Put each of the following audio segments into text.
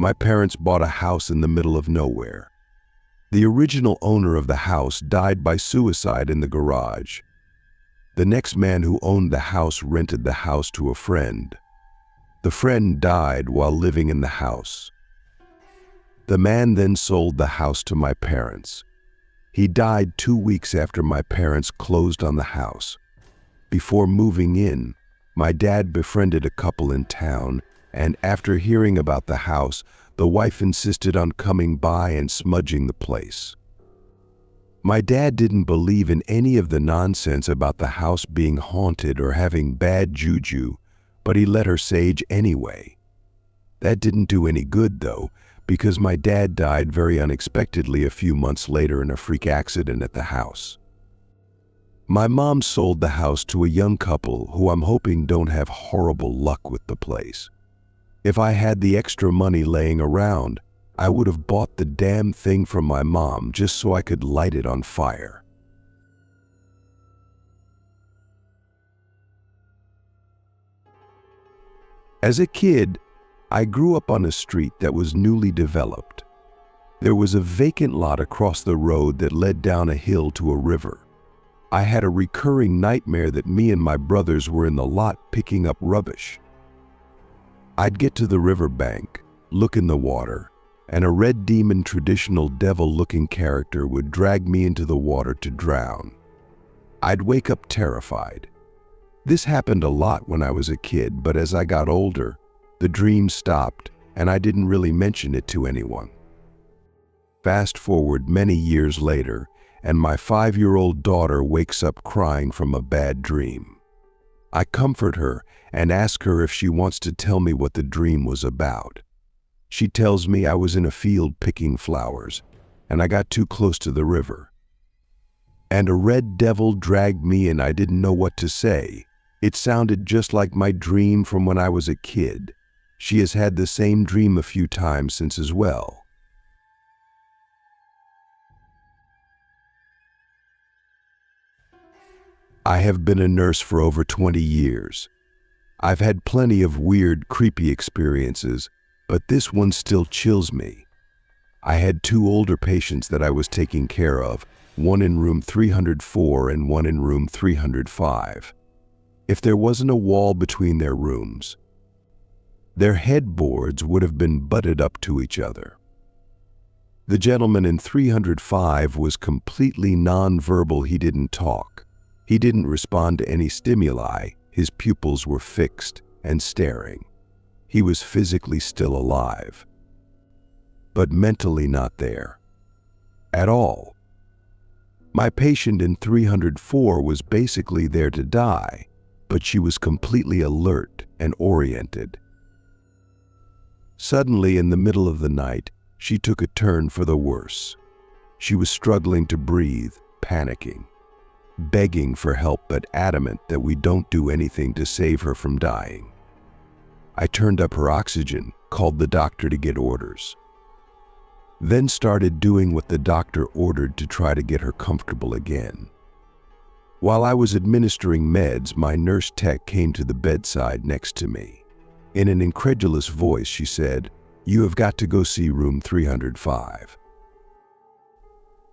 My parents bought a house in the middle of nowhere. The original owner of the house died by suicide in the garage. The next man who owned the house rented the house to a friend. The friend died while living in the house. The man then sold the house to my parents. He died 2 weeks after my parents closed on the house. Before moving in, my dad befriended a couple in town, and after hearing about the house, the wife insisted on coming by and smudging the place. My dad didn't believe in any of the nonsense about the house being haunted or having bad juju, but he let her sage anyway. That didn't do any good though, because my dad died very unexpectedly a few months later in a freak accident at the house. My mom sold the house to a young couple who I'm hoping don't have horrible luck with the place. If I had the extra money laying around, I would have bought the damn thing from my mom just so I could light it on fire. As a kid, I grew up on a street that was newly developed. There was a vacant lot across the road that led down a hill to a river. I had a recurring nightmare that me and my brothers were in the lot picking up rubbish. I'd get to the riverbank, look in the water, and a red demon traditional devil-looking character would drag me into the water to drown. I'd wake up terrified. This happened a lot when I was a kid, but as I got older, the dream stopped and I didn't really mention it to anyone. Fast forward many years later, and my 5-year-old daughter wakes up crying from a bad dream. I comfort her and ask her if she wants to tell me what the dream was about. She tells me I was in a field picking flowers, and I got too close to the river. And a red devil dragged me and I didn't know what to say. It sounded just like my dream from when I was a kid. She has had the same dream a few times since as well. I have been a nurse for over 20 years. I've had plenty of weird, creepy experiences, but this one still chills me. I had 2 older patients that I was taking care of, one in room 304 and one in room 305. If there wasn't a wall between their rooms, their headboards would have been butted up to each other. The gentleman in 305 was completely non-verbal. He didn't talk. He didn't respond to any stimuli. His pupils were fixed and staring. He was physically still alive, but mentally not there at all. My patient in 304 was basically there to die, but she was completely alert and oriented. Suddenly, in the middle of the night, she took a turn for the worse. She was struggling to breathe, panicking, begging for help, but adamant that we don't do anything to save her from dying. I turned up her oxygen, called the doctor to get orders, then started doing what the doctor ordered to try to get her comfortable again. While I was administering meds, my nurse tech came to the bedside next to me. In an incredulous voice, she said, "You have got to go see room 305.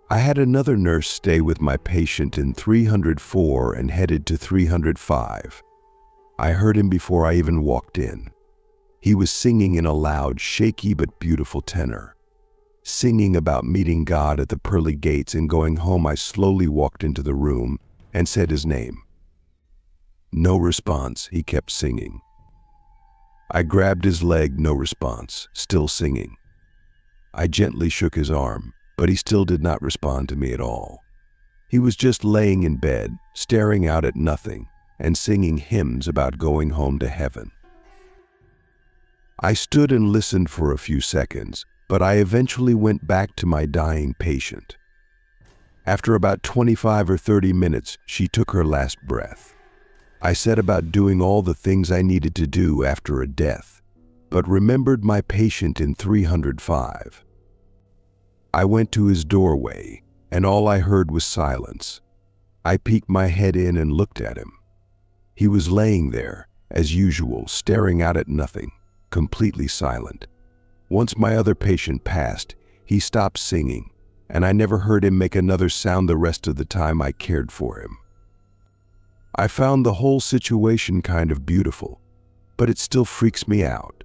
I had another nurse stay with my patient in 304 and headed to 305. I heard him before I even walked in. He was singing in a loud, shaky but beautiful tenor, singing about meeting God at the pearly gates and going home. I slowly walked into the room and said his name. No response. He kept singing. I grabbed his leg. No response. Still singing. I gently shook his arm, but he still did not respond to me at all. He was just laying in bed, staring out at nothing, and singing hymns about going home to heaven. I stood and listened for a few seconds, but I eventually went back to my dying patient. After about 25 or 30 minutes, she took her last breath. I set about doing all the things I needed to do after a death, but remembered my patient in 305. I went to his doorway, and all I heard was silence. I peeked my head in and looked at him. He was laying there, as usual, staring out at nothing, completely silent. Once my other patient passed, he stopped singing, and I never heard him make another sound the rest of the time I cared for him. I found the whole situation kind of beautiful, but it still freaks me out.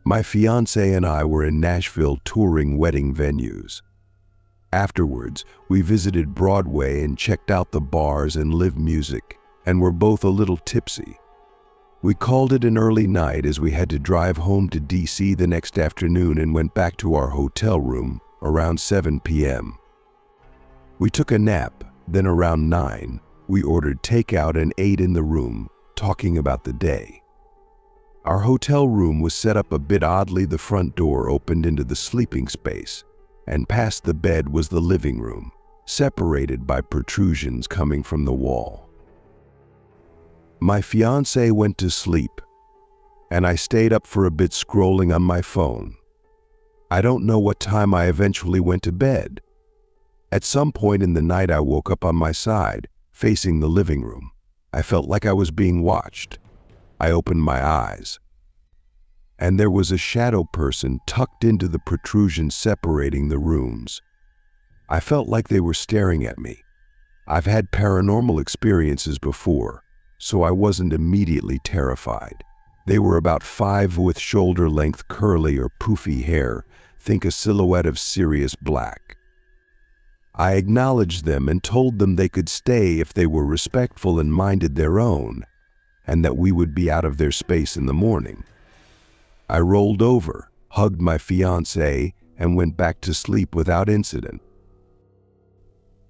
My fiancé and I were in Nashville touring wedding venues. Afterwards, we visited Broadway and checked out the bars and live music, and were both a little tipsy. We called it an early night as we had to drive home to DC the next afternoon and went back to our hotel room around 7 p.m. We took a nap, then around 9, we ordered takeout and ate in the room, talking about the day. Our hotel room was set up a bit oddly. The front door opened into the sleeping space, and past the bed was the living room, separated by protrusions coming from the wall. My fiancé went to sleep, and I stayed up for a bit scrolling on my phone. I don't know what time I eventually went to bed. At some point in the night, I woke up on my side, facing the living room. I felt like I was being watched. I opened my eyes, and there was a shadow person tucked into the protrusion separating the rooms. I felt like they were staring at me. I've had paranormal experiences before, so I wasn't immediately terrified. They were about 5 with shoulder-length curly or poofy hair. Think a silhouette of Sirius Black. I acknowledged them and told them they could stay if they were respectful and minded their own, and that we would be out of their space in the morning. I rolled over, hugged my fiancé, and went back to sleep without incident.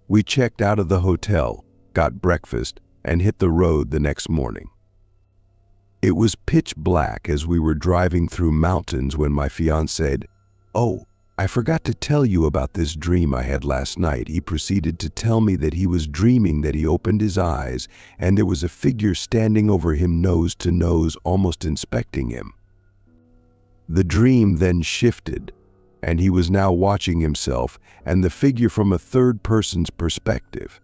We checked out of the hotel, got breakfast, and hit the road the next morning. It was pitch black as we were driving through mountains when my fiancé said, "Oh, I forgot to tell you about this dream I had last night." He proceeded to tell me that he was dreaming that he opened his eyes and there was a figure standing over him nose to nose, almost inspecting him. The dream then shifted, and he was now watching himself and the figure from a third person's perspective.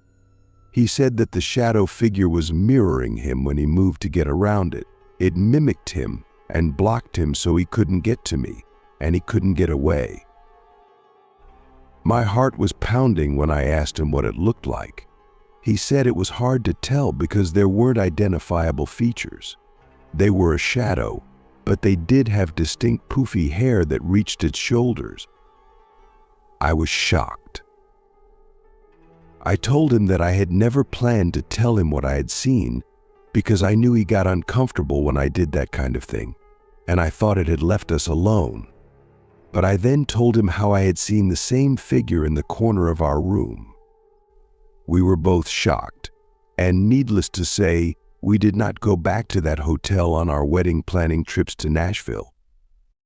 He said that the shadow figure was mirroring him when he moved to get around it. It mimicked him and blocked him so he couldn't get to me, and he couldn't get away. My heart was pounding when I asked him what it looked like. He said it was hard to tell because there weren't identifiable features. They were a shadow, but they did have distinct poofy hair that reached its shoulders. I was shocked. I told him that I had never planned to tell him what I had seen because I knew he got uncomfortable when I did that kind of thing, and I thought it had left us alone. But I then told him how I had seen the same figure in the corner of our room. We were both shocked, and needless to say, we did not go back to that hotel on our wedding planning trips to Nashville.